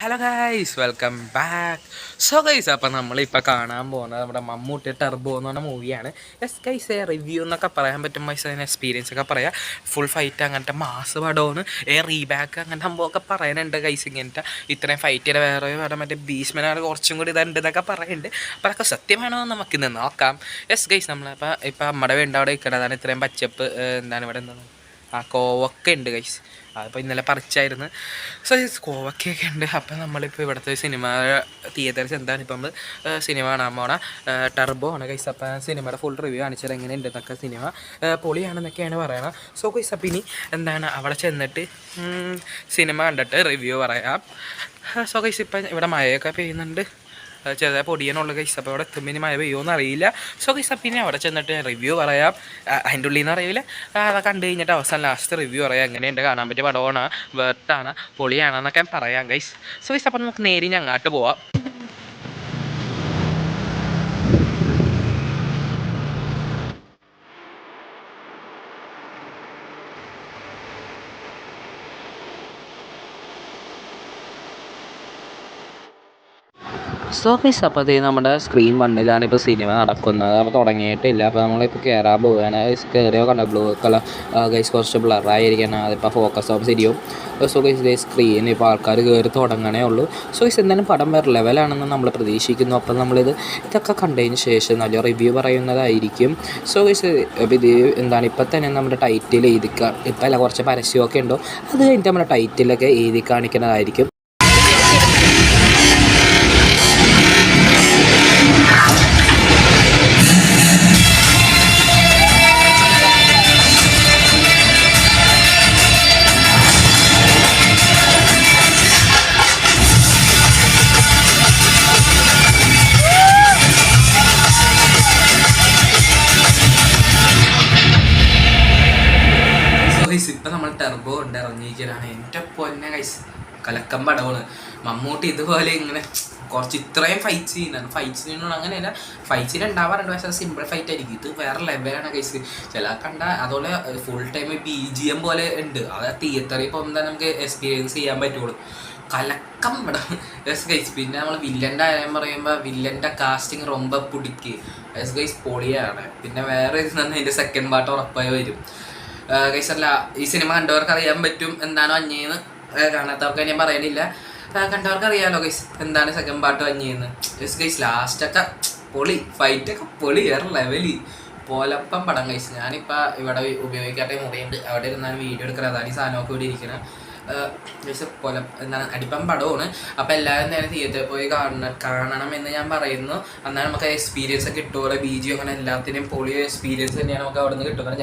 Hello guys, welcome back. So guys, അപ്പം നമ്മളിപ്പോൾ കാണാൻ പോകുന്നത് നമ്മുടെ മമ്മൂട്ടി ടർബോ എന്ന് പറഞ്ഞ മൂവിയാണ്. യെസ് ഗൈസ്, റിവ്യൂ എന്നൊക്കെ പറയാൻ പറ്റും. അതിന് എക്സ്പീരിയൻസ് ഒക്കെ പറയാം. ഫുൾ ഫൈറ്റ് അങ്ങനത്തെ മാസ് പടമാണ്. റീബാക്ക് അങ്ങനത്തെ സംഭവമൊക്കെ പറയാനുണ്ട് ഗൈസ്. ഇങ്ങനത്തെ ഇത്രയും ഫൈറ്റ് ചെയ്ത വേറെ വേറെ മറ്റേ ഭീഷ്മനാണ് കുറച്ചും കൂടി ഇതുണ്ട് എന്നൊക്കെ പറയുന്നുണ്ട്. അപ്പോൾ അതൊക്കെ സത്യമാണോ നമുക്ക് ഇന്ന് നോക്കാം. യെസ് ഗൈസ്, നമ്മളിപ്പോൾ നമ്മുടെ വീണ്ട അവിടെ നിൽക്കണതാണ്. ഇത്രയും പച്ചപ്പ് എന്താണ് ഇവിടെ എന്താണ് കോവക്ക ഉണ്ട് ഗൈസ്. അതിപ്പോൾ ഇന്നലെ പറിച്ചായിരുന്നു. സോ കോവക്കയൊക്കെ ഉണ്ട്. അപ്പം നമ്മളിപ്പോൾ ഇവിടുത്തെ സിനിമ തിയേറ്റേഴ്സ് എന്താണ് ഇപ്പം നമ്മൾ സിനിമ കാണാൻ പോണ ടർബോ ആണ് ഗൈസ്. അപ്പം സിനിമയുടെ ഫുൾ റിവ്യൂ കാണിച്ചാൽ എങ്ങനെയുണ്ട് എന്നൊക്കെ. സിനിമ പൊളിയാണെന്നൊക്കെയാണ് പറയണത്. സോ ഗൈസ്, അപ്പം ഇനി എന്താണ് അവിടെ ചെന്നിട്ട് സിനിമ കണ്ടിട്ട് റിവ്യൂ പറയാം. സോ ഗൈസ്, ഇപ്പം ഇവിടെ മഴയൊക്കെ പെയ്യുന്നുണ്ട്. ചെറുതായ പൊടിയാനുള്ള ഗൈസ്. അപ്പോൾ അവിടെ എത്തുമ്പോൾ ഇനി മഴ പെയ്യുമെന്ന് അറിയില്ല. സോ ഗൈസ്, പിന്നെ അവിടെ ചെന്നിട്ട് റിവ്യൂ പറയാം. അതിൻ്റെ ഉള്ളിൽ നിന്ന് അറിയില്ല. അത് കണ്ടു കഴിഞ്ഞിട്ട് അവസാനം ലാസ്റ്റ് റിവ്യൂ പറയാം. എങ്ങനെയുണ്ട്, കാണാൻ പറ്റിയ പടമാണ്, വേർത്താണ്, പൊളിയാണെന്നൊക്കെ പറയാം ഗൈസ്. സോ ഗൈസ്, അപ്പം നമുക്ക് നേരി അങ്ങോട്ട് പോവാം. സോ ഗൈസ്, അപ്പോൾ ഇത് നമ്മുടെ സ്ക്രീൻ വണ്ണിലാണ് ഇപ്പോൾ സിനിമ നടക്കുന്നത്. അപ്പോൾ തുടങ്ങിയിട്ടില്ല. അപ്പോൾ നമ്മളിപ്പോൾ കയറാൻ പോവുകയാണ്. കയറിയോ കണ്ട ബ്ലൂ കളർ ഗൈസ് കുറച്ച് ബ്ലറായിരിക്കണം. അതിപ്പോൾ ഫോക്കസ് ആവും ശരിയും. സോ ഗൈസ്, സ്ക്രീൻ ഇപ്പോൾ ആൾക്കാർ കയറി തുടങ്ങണേ ഉള്ളൂ. സോ ഗൈസ്, എന്തായാലും പടം വേറെ ലെവലാണെന്ന് നമ്മൾ പ്രതീക്ഷിക്കുന്നു. അപ്പം ഇതൊക്കെ കണ്ടതിന് ശേഷം നല്ല റിവ്യൂ പറയുന്നതായിരിക്കും. സോ ഗൈസ്, ഇത് എന്താണ് ഇപ്പം തന്നെ നമ്മുടെ ടൈറ്റിൽ എഴുതി ഇപ്പം അല്ല കുറച്ച് പരസ്യമൊക്കെ ഉണ്ടോ അത് കഴിഞ്ഞിട്ട് നമ്മുടെ ടൈറ്റിലൊക്കെ എഴുതി കാണിക്കുന്നതായിരിക്കും. ഗൈസ്, ഇപ്പം നമ്മൾ ടെർബോ കൊണ്ട് ഇറങ്ങിയിരിക്കലാണ്. എൻ്റെ പൊന്നെ ഗൈസ്, കലക്കം പടമാണ്. മമ്മൂട്ടി ഇതുപോലെ ഇങ്ങനെ കുറച്ച് ഇത്രയും ഫൈറ്റ് സീനാണ്. ഫൈറ്റ് സീനോട് അങ്ങനെയല്ല, ഫൈറ്റ് സീൻ ഉണ്ടാവാറുണ്ട്, പക്ഷേ സിമ്പിൾ ഫൈറ്റ് ആയിരിക്കും. ഇത് വേറെ ലെവലാണ് ഗൈസ്. ചില കണ്ട അതുപോലെ ഫുൾ ടൈം BGM പോലെ ഉണ്ട്. അത് തിയേറ്ററിൽ ഇപ്പോൾ എന്താ നമുക്ക് എക്സ്പീരിയൻസ് ചെയ്യാൻ പറ്റുള്ളൂ. കലക്കം പടം യെസ് ഗൈസ്. പിന്നെ നമ്മൾ വില്ലൻ്റെ കാര്യം പറയുമ്പോൾ വില്ലൻ്റെ കാസ്റ്റിംഗ് റൊമ്പ പിടിക്ക് യെസ് ഗൈസ്, പൊളിയാണ്. പിന്നെ വേറെ ഇത് തന്നെ അതിൻ്റെ സെക്കൻഡ് പാർട്ട് ഉറപ്പായി വരും ഗൈസ്. അല്ല, ഈ സിനിമ കണ്ടവർക്ക് അറിയാൻ പറ്റും എന്താണ് വഞ്ഞേന്ന്. കാണാത്തവർക്ക് ഞാൻ പറയണില്ല, കണ്ടവർക്ക് അറിയാമല്ലോ ഗൈസ് എന്താണ് സെക്കൻഡ് പാർട്ട് വഞ്ഞേന്ന്. യെസ് ഗൈസ്, ലാസ്റ്റൊക്കെ പൊളി, ഫൈറ്റൊക്കെ പൊളി, വേറെ ലെവലി പോലപ്പം പടം ഗൈസ്. ഞാനിപ്പോൾ ഇവിടെ ഉപയോഗിക്കാത്ത മുറിയുണ്ട്, അവിടെ ഇരുന്നാലും വീഡിയോ എടുക്കുന്നത്. അതാണ് ഈ സാധനമൊക്കെ ഇവിടെ ഇരിക്കണം ഗൈസ്. എന്താണ് അടിപ്പം പടമാണ്. അപ്പോൾ എല്ലാവരും നേരെ തിയേറ്ററിൽ പോയി കാണണം എന്ന് ഞാൻ പറയുന്നു. എന്നാൽ നമുക്ക് എക്സ്പീരിയൻസ് കിട്ടുമല്ലോ. BGM അങ്ങനെ എല്ലാത്തിനും പൊളി എക്സ്പീരിയൻസ് തന്നെയാണ് നമുക്ക് അവിടെ നിന്ന് കിട്ടുന്നത്.